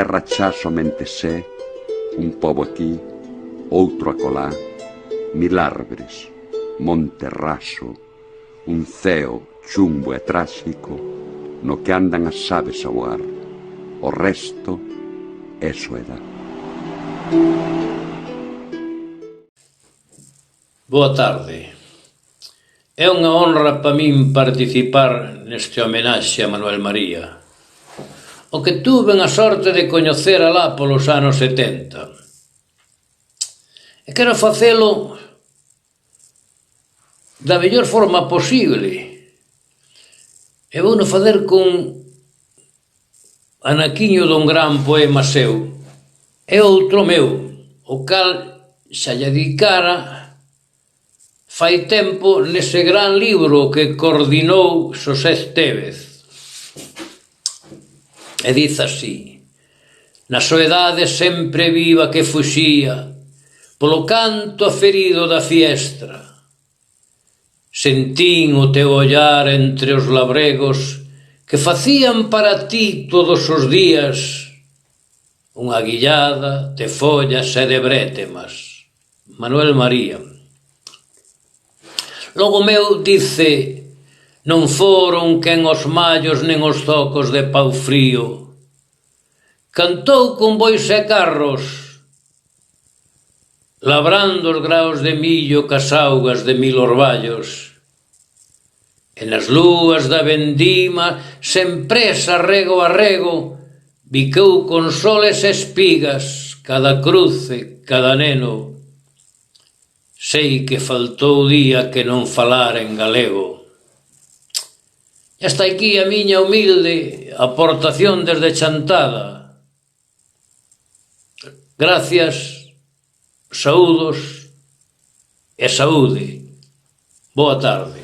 terra xa somente sé, un pobo aquí, outro acolá, mil árbores, monte raso, un ceo chumbo e tráxico no que andan as aves a voar. O resto é soedad. Boa tarde. É unha honra para min participar neste homenaxe a Manuel María, o que tuve a sorte de coñecer alá polos anos 70. E quero facelo da mellor forma posible. E vouno facer con anaquiño dun gran poema seu e outro meu, o cal xa lle dedicara fai tempo nese gran libro que coordinou Xosé Estévez. E diz así: na soedade sempre viva que fuxía, polo canto aferido da fiestra, sentín o teu ollar entre os labregos que facían para ti todos os días unha guillada de follas e de brétemas. Manuel María. Logo meu dice: non foron quen os mallos nen os zocos de pau frío, cantou con bois e carros, labrando os graos de millo cas augas de mil orballos, e nas lúas da vendima, sen presa rego a rego, bicou con soles e espigas cada cruce, cada neno. Sei que faltou día que non falara en galego. E hasta aquí a miña humilde aportación desde Chantada. Gracias, saúdos e saúde. Boa tarde.